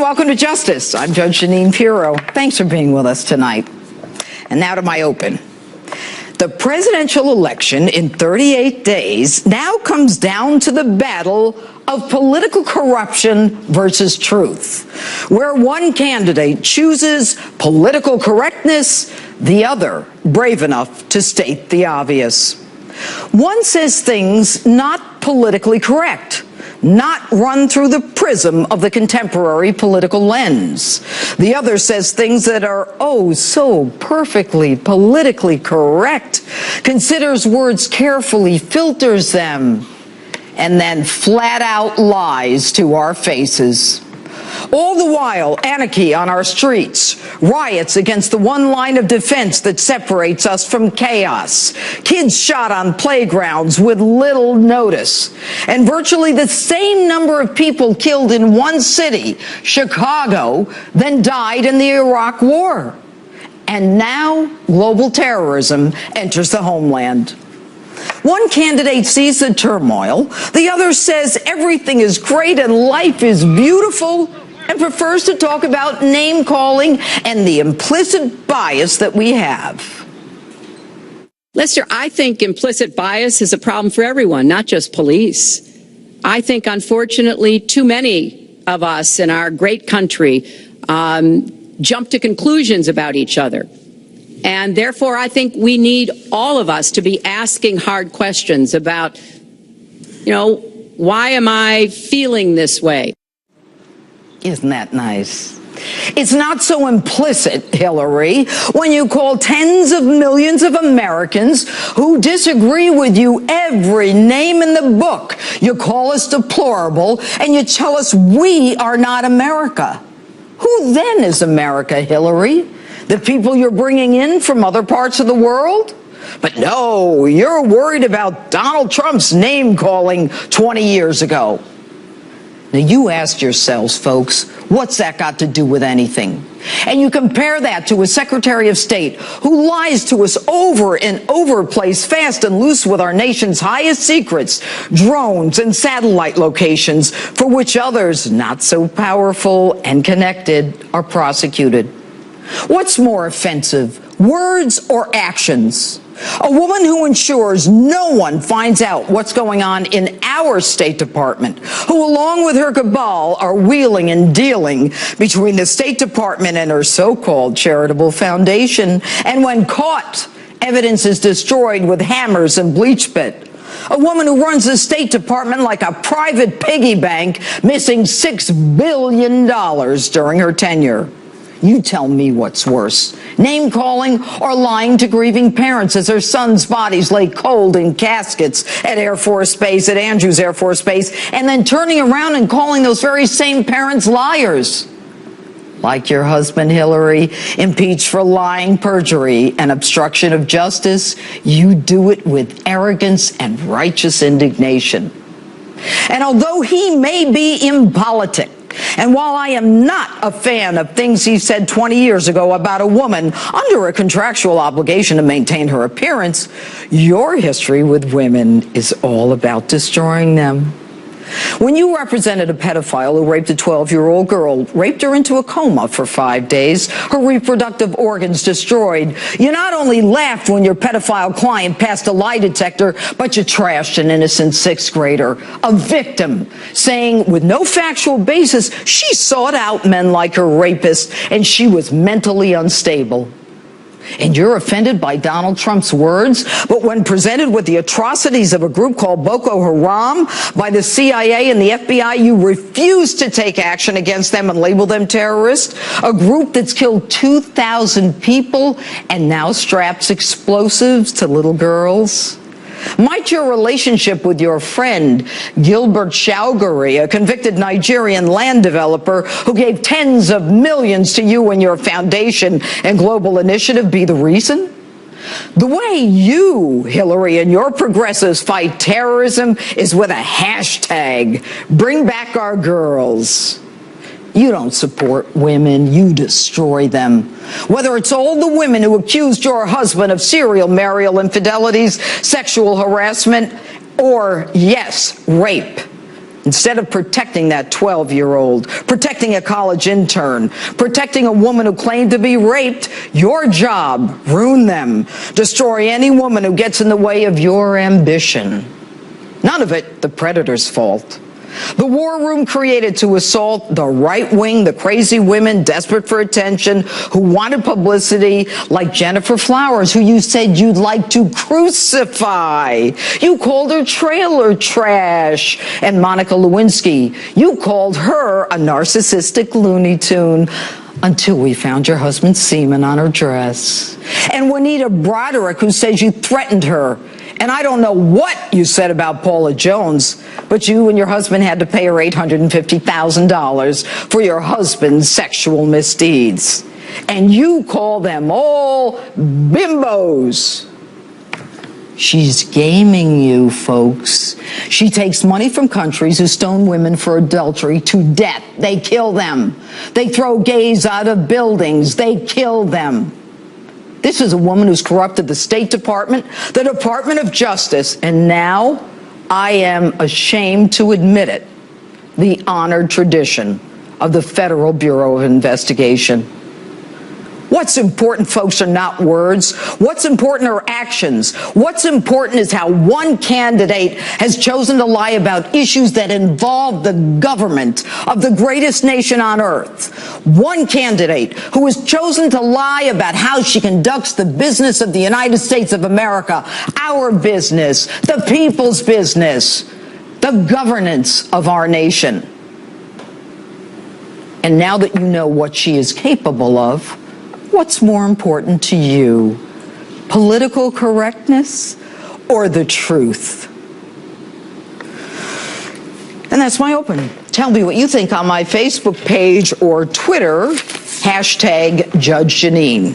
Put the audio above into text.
welcome to Justice. I'm Judge Jeanine Pirro. Thanks for being with us tonight. And now to my open. The presidential election in 38 days now comes down to the battle of political corruption versus truth, where one candidate chooses political correctness, the other brave enough to state the obvious. One says things not politically correct, not run through the prism of the contemporary political lens. The other says things that are, oh, so perfectly politically correct, considers words carefully, filters them, and then flat out lies to our faces. All the while, anarchy on our streets, riots against the one line of defense that separates us from chaos, kids shot on playgrounds with little notice, and virtually the same number of people killed in one city, Chicago, than died in the Iraq War. And now global terrorism enters the homeland. One candidate sees the turmoil, the other says everything is great and life is beautiful, and prefers to talk about name-calling and the implicit bias that we have. Lester, I think implicit bias is a problem for everyone, not just police. I think, unfortunately, too many of us in our great country jump to conclusions about each other. And therefore, I think we need all of us to be asking hard questions about, why am I feeling this way? Isn't that nice? It's not so implicit, Hillary, when you call tens of millions of Americans who disagree with you every name in the book. You call us deplorable, and you tell us we are not America. Who then is America, Hillary? The people you're bringing in from other parts of the world? But no, you're worried about Donald Trump's name-calling 20 years ago. Now, you asked yourselves, folks, what's that got to do with anything? And you compare that to a Secretary of State who lies to us over and over, plays fast and loose with our nation's highest secrets, drones and satellite locations, for which others, not so powerful and connected, are prosecuted. What's more offensive, words or actions? A woman who ensures no one finds out what's going on in our State Department, who along with her cabal are wheeling and dealing between the State Department and her so-called charitable foundation, and when caught, evidence is destroyed with hammers and bleach pit. A woman who runs the State Department like a private piggy bank, missing $6 billion during her tenure. You tell me what's worse, name-calling or lying to grieving parents as their sons' bodies lay cold in caskets at Air Force Base, at Andrews Air Force Base, and then turning around and calling those very same parents liars. Like your husband, Hillary, impeached for lying, perjury, and obstruction of justice, you do it with arrogance and righteous indignation. And although he may be impolitic, and while I am not a fan of things he said 20 years ago about a woman under a contractual obligation to maintain her appearance, your history with women is all about destroying them. When you represented a pedophile who raped a 12-year-old girl, raped her into a coma for 5 days, her reproductive organs destroyed, you not only laughed when your pedophile client passed a lie detector, but you trashed an innocent sixth grader, a victim, saying with no factual basis she sought out men like her rapist and she was mentally unstable. And you're offended by Donald Trump's words, but when presented with the atrocities of a group called Boko Haram by the CIA and the FBI, you refuse to take action against them and label them terrorists, a group that's killed 2,000 people and now straps explosives to little girls. Might your relationship with your friend Gilbert Chaugary, a convicted Nigerian land developer who gave tens of millions to you and your foundation and global initiative, be the reason? The way you, Hillary, and your progressives fight terrorism is with a hashtag, bring back our girls. You don't support women, you destroy them. Whether it's all the women who accused your husband of serial marital infidelities, sexual harassment, or, yes, rape. Instead of protecting that 12-year-old, protecting a college intern, protecting a woman who claimed to be raped, your job, ruin them. Destroy any woman who gets in the way of your ambition. None of it the predator's fault. The war room created to assault the right wing, the crazy women desperate for attention, who wanted publicity, like Jennifer Flowers, who you said you'd like to crucify. You called her trailer trash. And Monica Lewinsky, you called her a narcissistic Looney Tune, until we found your husband's semen on her dress. And Juanita Broderick, who says you threatened her. And I don't know what you said about Paula Jones, but you and your husband had to pay her $850,000 for your husband's sexual misdeeds. And you call them all bimbos. She's gaming you, folks. She takes money from countries who stone women for adultery to death. They kill them. They throw gays out of buildings. They kill them. This is a woman who's corrupted the State Department, the Department of Justice, and now, I am ashamed to admit it, the honored tradition of the Federal Bureau of Investigation. What's important, folks, are not words. What's important are actions. What's important is how one candidate has chosen to lie about issues that involve the government of the greatest nation on earth. One candidate who has chosen to lie about how she conducts the business of the United States of America, our business, the people's business, the governance of our nation. And now that you know what she is capable of, what's more important to you, political correctness or the truth? And that's my open. Tell me what you think on my Facebook page or Twitter, #Judge Jeanine.